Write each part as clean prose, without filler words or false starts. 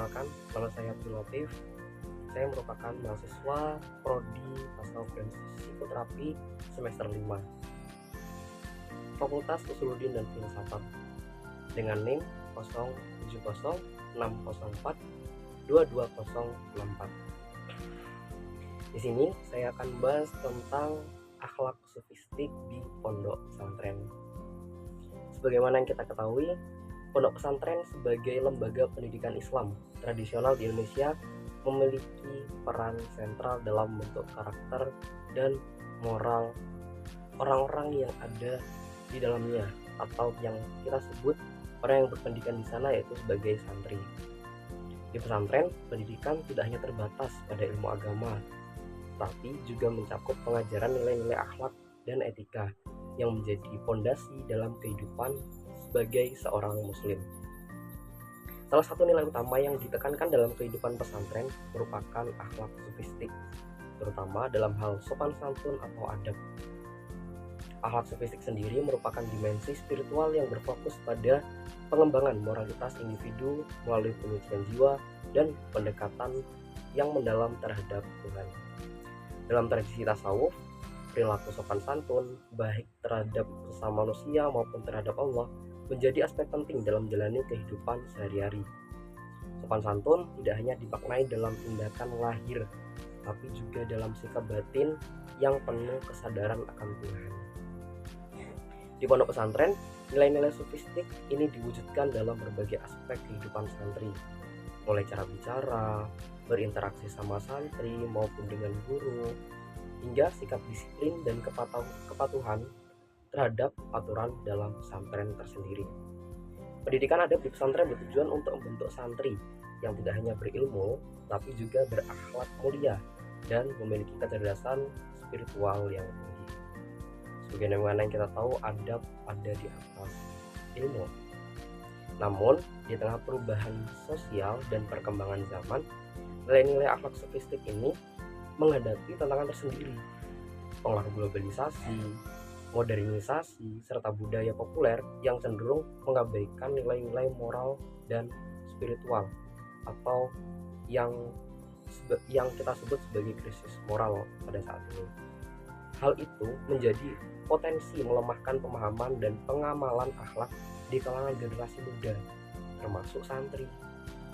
Perkenalkan, nama saya Abdul Latif. Saya merupakan mahasiswa Prodi Tasawuf dan Psikoterapi semester 5 Fakultas Usuluddin dan Filsafat dengan NIM 0706042264. Di sini saya akan bahas tentang akhlak sufistik di pondok pesantren. Sebagaimana yang kita ketahui, pondok pesantren sebagai lembaga pendidikan Islam tradisional di Indonesia memiliki peran sentral dalam bentuk karakter dan moral orang-orang yang ada di dalamnya, atau yang kita sebut orang yang berpendidikan di sana yaitu sebagai santri. Di pesantren, pendidikan tidak hanya terbatas pada ilmu agama, tapi juga mencakup pengajaran nilai-nilai akhlak dan etika yang menjadi fondasi dalam kehidupan sebagai seorang muslim. Salah satu nilai utama yang ditekankan dalam kehidupan pesantren merupakan akhlak sufistik, terutama dalam hal sopan santun atau adab. Akhlak sufistik sendiri merupakan dimensi spiritual yang berfokus pada pengembangan moralitas individu melalui penyucian jiwa dan pendekatan yang mendalam terhadap Tuhan. Dalam tradisi tasawuf, perilaku sopan santun baik terhadap sesama manusia maupun terhadap Allah menjadi aspek penting dalam menjalani kehidupan sehari-hari. Sopan santun tidak hanya dimaknai dalam tindakan lahir, tapi juga dalam sikap batin yang penuh kesadaran akan Tuhan. Di pondok pesantren, nilai-nilai sufistik ini diwujudkan dalam berbagai aspek kehidupan santri, mulai cara bicara, berinteraksi sama santri maupun dengan guru, hingga sikap disiplin dan kepatuhan terhadap aturan dalam pesantren tersendiri. Pendidikan adab di pesantren bertujuan untuk membentuk santri yang tidak hanya berilmu, tapi juga berakhlak mulia dan memiliki kecerdasan spiritual yang tinggi. Sebagaimana yang kita tahu, adab ada di atas ilmu. Namun, di tengah perubahan sosial dan perkembangan zaman, nilai-nilai akhlak sofistik ini menghadapi tantangan tersendiri. Pengaruh globalisasi, modernisasi, serta budaya populer yang cenderung mengabaikan nilai-nilai moral dan spiritual, atau yang kita sebut sebagai krisis moral pada saat ini. Hal itu menjadi potensi melemahkan pemahaman dan pengamalan akhlak di kalangan generasi muda, termasuk santri.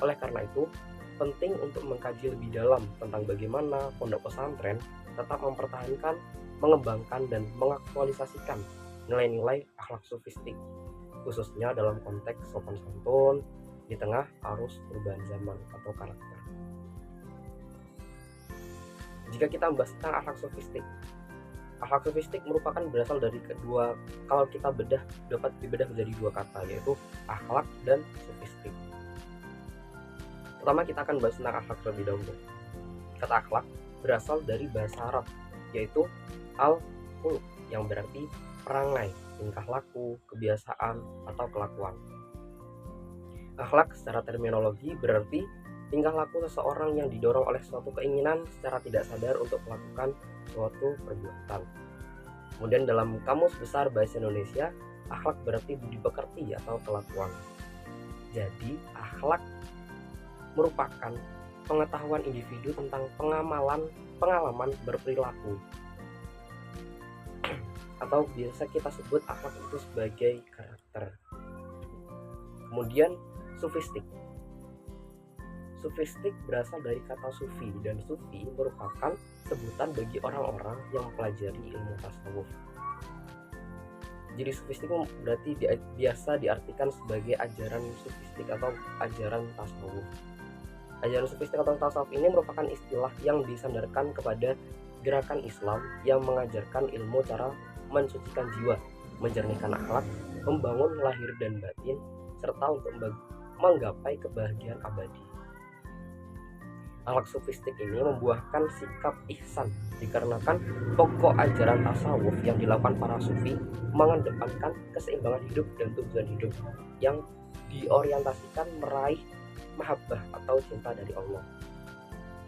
Oleh karena itu, penting untuk mengkaji lebih dalam tentang bagaimana pondok pesantren tetap mempertahankan, mengembangkan, dan mengaktualisasikan nilai-nilai akhlak sufistik, khususnya dalam konteks sopan santun di tengah arus perubahan zaman atau karakter. Jika kita membahas tentang akhlak sufistik merupakan berasal dari kalau kita dapat dibedah menjadi dua kata, yaitu akhlak dan sufistik. Pertama, kita akan bahas tentang akhlak terlebih dahulu. Kata akhlak berasal dari bahasa Arab, yaitu al-khuluq, yang berarti perangai, tingkah laku, kebiasaan, atau kelakuan. Akhlak secara terminologi berarti tingkah laku seseorang yang didorong oleh suatu keinginan secara tidak sadar untuk melakukan suatu perbuatan. Kemudian dalam Kamus Besar Bahasa Indonesia, akhlak berarti budi pekerti atau kelakuan. Jadi, akhlak merupakan pengetahuan individu tentang pengalaman berperilaku, atau biasa kita sebut akhlak itu sebagai karakter. Kemudian sufistik berasal dari kata sufi, dan sufi merupakan sebutan bagi orang-orang yang mempelajari ilmu tasawuf. Jadi sufistik berarti biasa diartikan sebagai ajaran sufistik atau ajaran tasawuf. Ajaran sufistik atau tasawuf ini merupakan istilah yang disandarkan kepada gerakan Islam yang mengajarkan ilmu cara mensucikan jiwa, menjernihkan akhlak, membangun lahir dan batin, serta untuk menggapai kebahagiaan abadi. Akhlak sufistik ini membuahkan sikap ihsan dikarenakan pokok ajaran tasawuf yang dilakukan para sufi mengedepankan keseimbangan hidup dan tujuan hidup yang diorientasikan meraih mahabbah atau cinta dari Allah.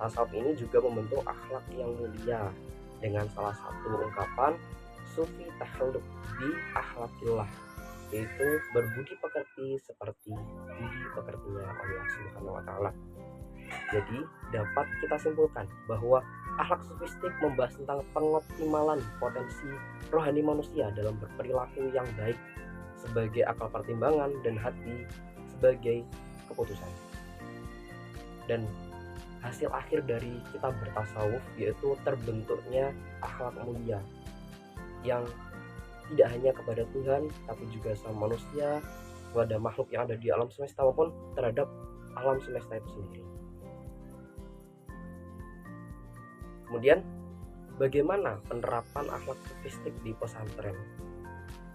Tasawuf ini juga membentuk akhlak yang mulia dengan salah satu ungkapan sufi takhalluk bi akhlakillah, yaitu berbudi pekerti seperti budi pekertinya Allah Subhanahu wa taala. Jadi dapat kita simpulkan bahwa akhlak sofistik membahas tentang pengoptimalan potensi rohani manusia dalam berperilaku yang baik sebagai akal pertimbangan dan hati sebagai keputusan. Dan hasil akhir dari kita bertasawuf yaitu terbentuknya akhlak mulia yang tidak hanya kepada Tuhan tapi juga sama manusia, kepada makhluk yang ada di alam semesta maupun terhadap alam semesta itu sendiri. Kemudian bagaimana penerapan akhlak sofistik di pesantren?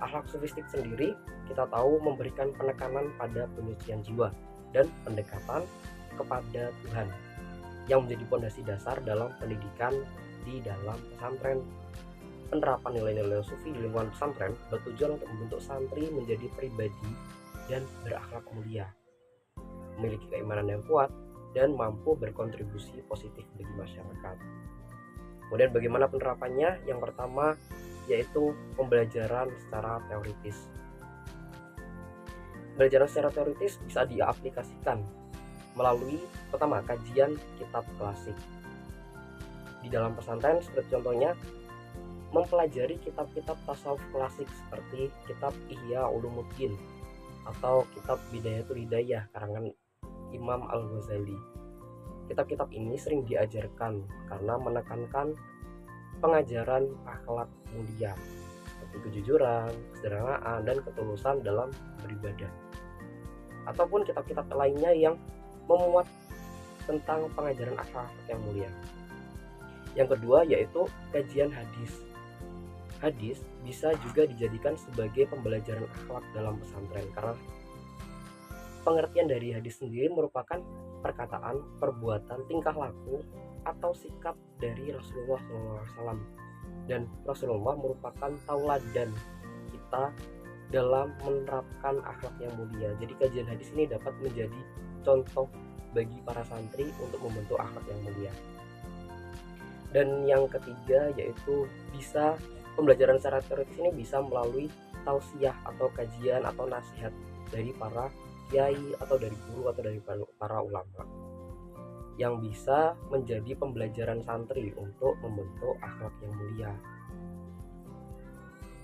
Akhlak sofistik sendiri kita tahu memberikan penekanan pada penyucian jiwa dan pendekatan kepada Tuhan yang menjadi pondasi dasar dalam pendidikan di dalam pesantren. Penerapan nilai-nilai sufi di lingkungan pesantren bertujuan untuk membentuk santri menjadi pribadi dan berakhlak mulia, memiliki keimanan yang kuat dan mampu berkontribusi positif bagi masyarakat. Kemudian bagaimana penerapannya? Yang pertama yaitu pembelajaran secara teoritis. Pembelajaran secara teoritis bisa diaplikasikan melalui pertama kajian kitab klasik. Di dalam pesantren seperti contohnya mempelajari kitab-kitab tasawuf klasik seperti kitab Ihya Ulumuddin atau kitab Bidayatul Hidayah karangan Imam Al-Ghazali. Kitab-kitab ini sering diajarkan karena menekankan pengajaran akhlak mulia seperti kejujuran, kesederhanaan, dan ketulusan dalam beribadah. Ataupun kitab-kitab lainnya yang memuat tentang pengajaran akhlak yang mulia. Yang kedua yaitu kajian hadis. Hadis bisa juga dijadikan sebagai pembelajaran akhlak dalam pesantren karena pengertian dari hadis sendiri merupakan perkataan, perbuatan, tingkah laku, atau sikap dari Rasulullah SAW. Dan Rasulullah merupakan tauladan kita dalam menerapkan akhlak yang mulia. Jadi kajian hadis ini dapat menjadi contoh bagi para santri untuk membentuk akhlak yang mulia. Dan yang ketiga yaitu bisa pembelajaran secara teoritis ini bisa melalui tausiah atau kajian atau nasihat dari para kiai atau dari guru atau dari para ulama yang bisa menjadi pembelajaran santri untuk membentuk akhlak yang mulia.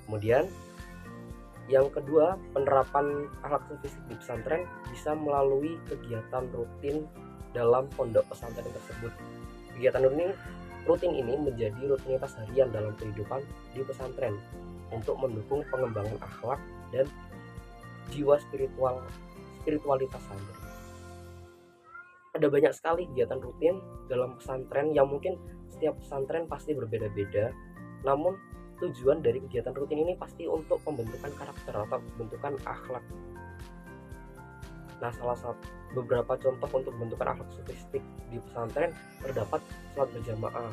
Kemudian yang kedua, penerapan akhlak sofistik di pesantren bisa melalui kegiatan rutin dalam pondok pesantren tersebut. Kegiatan rutin ini menjadi rutinitas harian dalam kehidupan di pesantren untuk mendukung pengembangan akhlak dan jiwa spiritualitas santri. Ada banyak sekali kegiatan rutin dalam pesantren yang mungkin setiap pesantren pasti berbeda-beda, namun tujuan dari kegiatan rutin ini pasti untuk pembentukan karakter atau pembentukan akhlak. Nah, salah satu beberapa contoh untuk pembentukan akhlak sofistik di pesantren terdapat sholat berjamaah,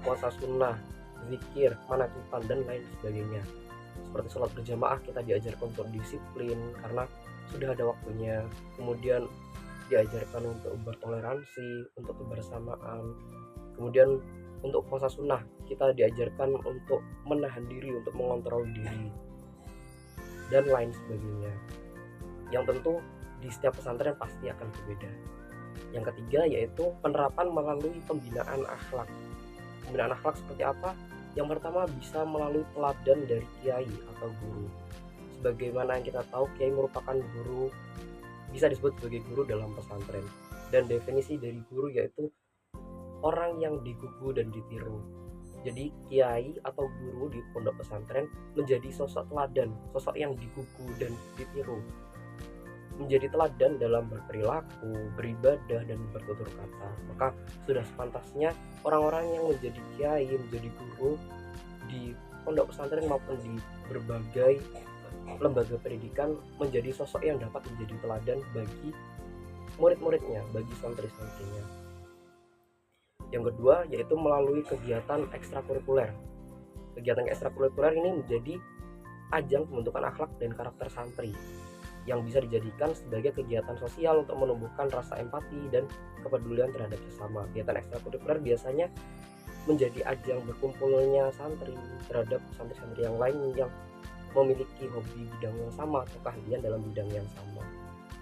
puasa sunnah, zikir, manakipan, dan lain sebagainya. Seperti sholat berjamaah kita diajarkan untuk disiplin karena sudah ada waktunya, kemudian diajarkan untuk bertoleransi, untuk kebersamaan. Kemudian untuk puasa sunnah kita diajarkan untuk menahan diri, untuk mengontrol diri, dan lain sebagainya. Yang tentu di setiap pesantren pasti akan berbeda. Yang ketiga yaitu penerapan melalui pembinaan akhlak. Pembinaan akhlak seperti apa? Yang pertama bisa melalui teladan dari kiai atau guru. Sebagaimana yang kita tahu, kiai merupakan guru, bisa disebut sebagai guru dalam pesantren. Dan definisi dari guru yaitu orang yang digugu dan ditiru. Jadi kiai atau guru di pondok pesantren menjadi sosok teladan, sosok yang digugu dan ditiru. Menjadi teladan dalam berperilaku, beribadah, dan bertutur kata. Maka sudah sepantasnya orang-orang yang menjadi kiai, menjadi guru di pondok pesantren maupun di berbagai lembaga pendidikan menjadi sosok yang dapat menjadi teladan bagi murid-muridnya, bagi santri-santrinya. Yang kedua yaitu melalui kegiatan ekstrakurikuler. Kegiatan ekstrakurikuler ini menjadi ajang pembentukan akhlak dan karakter santri yang bisa dijadikan sebagai kegiatan sosial untuk menumbuhkan rasa empati dan kepedulian terhadap sesama. Kegiatan ekstrakurikuler biasanya menjadi ajang berkumpulnya santri terhadap santri-santri yang lain yang memiliki hobi bidang yang sama atau keahlian dalam bidang yang sama.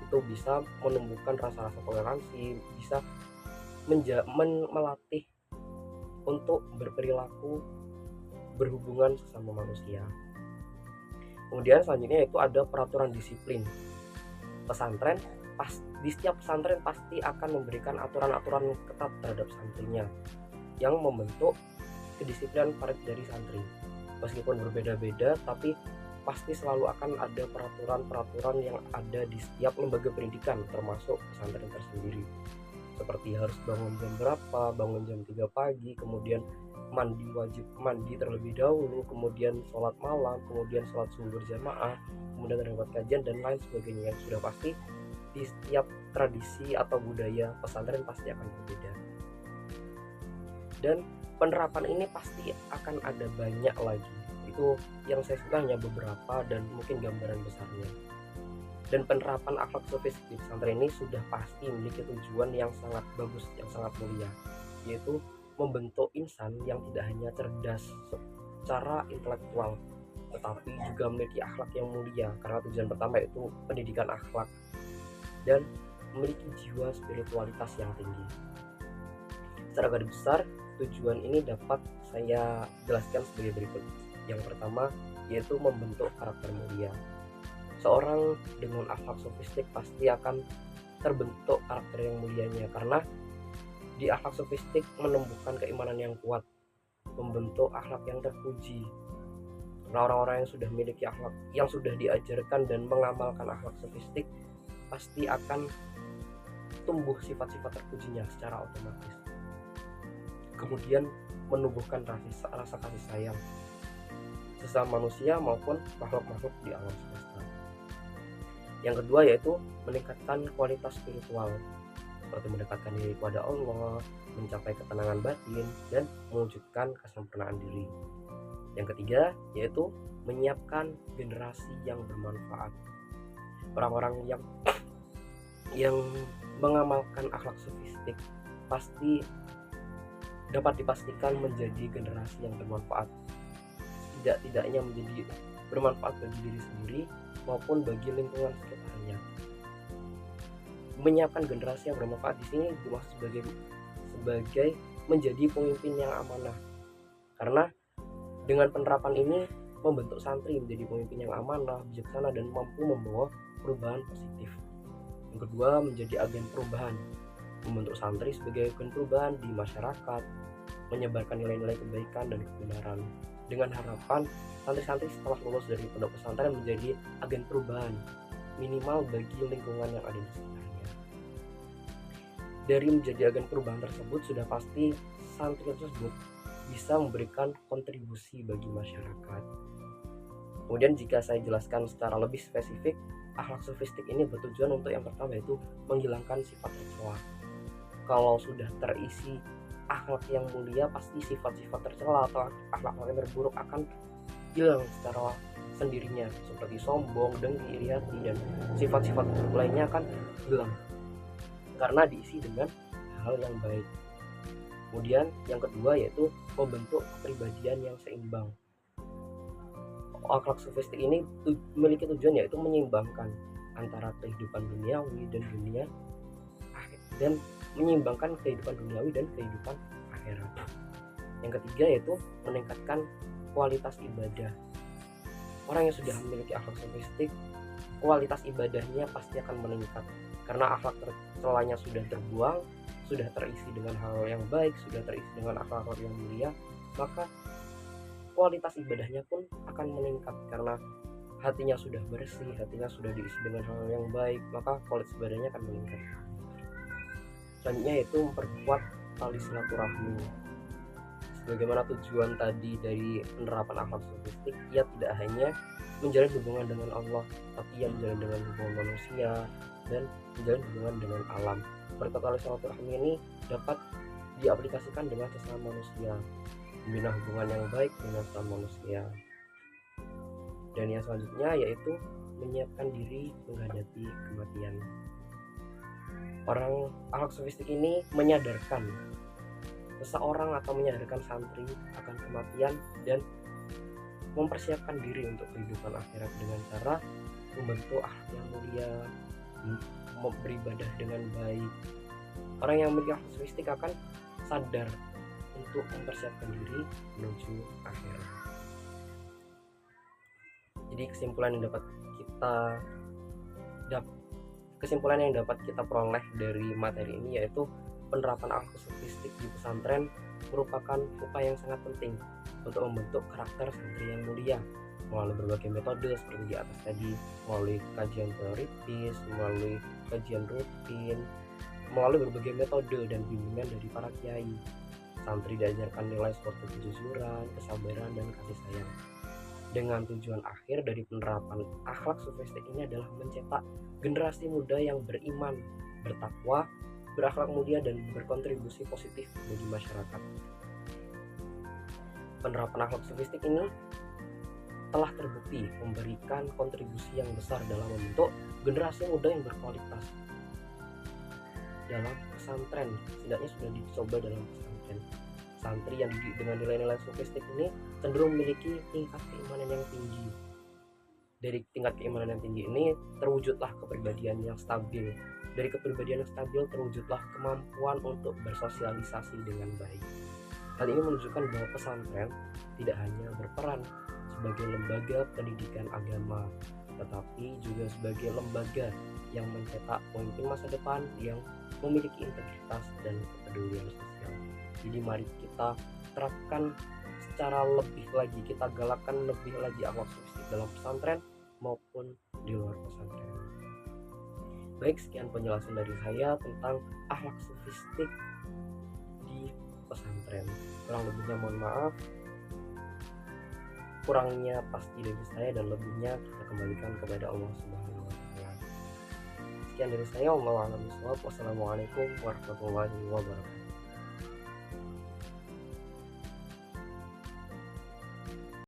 Itu bisa menumbuhkan rasa-rasa toleransi, bisa melatih untuk berperilaku berhubungan sesama manusia. Kemudian selanjutnya itu ada peraturan disiplin. Pesantren di setiap pesantren pasti akan memberikan aturan-aturan ketat terhadap santrinya yang membentuk kedisiplinan dari santri. Meskipun berbeda-beda, tapi pasti selalu akan ada peraturan-peraturan yang ada di setiap lembaga pendidikan, termasuk pesantren tersendiri. Seperti harus bangun jam berapa, bangun jam 3 pagi, kemudian wajib mandi terlebih dahulu, kemudian sholat malam, kemudian sholat subuh berjamaah, kemudian terdapat kajian dan lain sebagainya. Yang sudah pasti di setiap tradisi atau budaya pesantren pasti akan berbeda. Dan penerapan ini pasti akan ada banyak lagi. Itu yang saya suka hanya beberapa dan mungkin gambaran besarnya. Dan penerapan akhlak sofistik di pesantren ini sudah pasti memiliki tujuan yang sangat bagus, yang sangat mulia, yaitu membentuk insan yang tidak hanya cerdas secara intelektual, tetapi juga memiliki akhlak yang mulia, karena tujuan pertama itu pendidikan akhlak, dan memiliki jiwa spiritualitas yang tinggi. Secara garis besar, tujuan ini dapat saya jelaskan sebagai berikut. Yang pertama yaitu membentuk karakter mulia. Seorang dengan akhlak sofistik pasti akan terbentuk karakter yang mulianya, karena di akhlak sofistik menumbuhkan keimanan yang kuat, membentuk akhlak yang terpuji. Nah, orang-orang yang sudah memiliki akhlak, yang sudah diajarkan dan mengamalkan akhlak sofistik, pasti akan tumbuh sifat-sifat terpujinya secara otomatis. Kemudian menumbuhkan rasa kasih sayang sesama manusia maupun makhluk-makhluk di alam semesta. Yang kedua yaitu meningkatkan kualitas spiritual, seperti mendekatkan diri kepada Allah, mencapai ketenangan batin, dan mewujudkan kesempurnaan diri. Yang ketiga yaitu menyiapkan generasi yang bermanfaat. Orang-orang yang mengamalkan akhlak sofistik pasti dapat dipastikan menjadi generasi yang bermanfaat, tidak-tidaknya menjadi bermanfaat bagi diri sendiri maupun bagi lingkungan sekitarnya. Menyiapkan generasi yang bermanfaat di sini dimaksud sebagai menjadi pemimpin yang amanah, karena dengan penerapan ini membentuk santri menjadi pemimpin yang amanah, bijaksana, dan mampu membawa perubahan positif. Yang kedua, menjadi agen perubahan, membentuk santri sebagai agen perubahan di masyarakat, menyebarkan nilai-nilai kebaikan dan kebenaran, dengan harapan santri-santri setelah lulus dari pondok pesantren menjadi agen perubahan minimal bagi lingkungan yang ada di sekitarnya. Dari menjadi agen perubahan tersebut, sudah pasti santri tersebut bisa memberikan kontribusi bagi masyarakat. Kemudian jika saya jelaskan secara lebih spesifik, akhlak sofistik ini bertujuan untuk yang pertama yaitu menghilangkan sifat tercela. Kalau sudah terisi akhlak yang mulia, pasti sifat-sifat tercela atau akhlak yang terburuk akan hilang secara sendirinya, seperti sombong, dengki, iri hati, dan sifat-sifat buruk lainnya akan hilang karena diisi dengan hal yang baik. Kemudian yang kedua yaitu membentuk kepribadian yang seimbang. Akhlak sofistik ini memiliki tujuan yaitu menyeimbangkan antara kehidupan duniawi dan menyeimbangkan kehidupan duniawi dan kehidupan akhirat. Yang ketiga yaitu meningkatkan kualitas ibadah. Orang yang sudah memiliki akhlak sofistik, kualitas ibadahnya pasti akan meningkat, karena akhlak tercelanya sudah terbuang, sudah terisi dengan hal yang baik, sudah terisi dengan akhlak yang mulia, maka kualitas ibadahnya pun akan meningkat, karena hatinya sudah bersih, hatinya sudah diisi dengan hal yang baik, maka kualitas ibadahnya akan meningkat. Selanjutnya yaitu memperkuat tali silaturahmi. Sebagaimana tujuan tadi dari penerapan akhlak sofistik, ia tidak hanya menjalin hubungan dengan Allah, tapi ia menjalin dengan hubungan manusia dan menjalin hubungan dengan alam. Berkat tali silaturahmi ini dapat diaplikasikan dengan sesama manusia, membina hubungan yang baik dengan sesama manusia. Dan yang selanjutnya yaitu menyiapkan diri menghadapi kematian. Orang akhlak sofistik ini menyadarkan seseorang atau menyadarkan santri akan kematian dan mempersiapkan diri untuk kehidupan akhirat dengan cara membentuk akhlak yang mulia, beribadah dengan baik, Orang yang memiliki akhlak sofistik akan sadar untuk mempersiapkan diri menuju akhirat. Jadi kesimpulan yang dapat kita peroleh dari materi ini yaitu penerapan akhlak sofistik di pesantren merupakan upaya yang sangat penting untuk membentuk karakter santri yang mulia melalui berbagai metode seperti di atas tadi, melalui kajian teoritis, melalui kajian rutin, melalui berbagai metode dan bimbingan dari para kiai. Santri diajarkan nilai seperti kejujuran, kesabaran, dan kasih sayang. Dengan tujuan akhir dari penerapan akhlak sofistik ini adalah mencetak generasi muda yang beriman, bertakwa, berakhlak mulia, dan berkontribusi positif bagi masyarakat. Penerapan akhlak sofistik ini telah terbukti memberikan kontribusi yang besar dalam membentuk generasi muda yang berkualitas dalam pesantren. Setidaknya sudah dicoba dalam pesantren. Santri yang dididik dengan nilai-nilai sofistik ini cenderung memiliki tingkat keimanan yang tinggi. Dari tingkat keimanan yang tinggi ini terwujudlah kepribadian yang stabil. Dari kepribadian yang stabil terwujudlah kemampuan untuk bersosialisasi dengan baik. Hal ini menunjukkan bahwa pesantren tidak hanya berperan sebagai lembaga pendidikan agama, tetapi juga sebagai lembaga yang mencetak pemimpin masa depan yang memiliki integritas dan kepedulian sosial. Jadi mari kita terapkan secara lebih lagi, kita galakkan lebih lagi akhlak sofistik dalam pesantren maupun di luar pesantren. Baik, sekian penjelasan dari saya tentang akhlak sofistik di pesantren. Kurang lebihnya mohon maaf. Kurangnya pasti dari saya dan lebihnya kita kembalikan kepada Allah Subhanahu wa taala. Sekian dari saya, wassalamualaikum warahmatullahi wabarakatuh.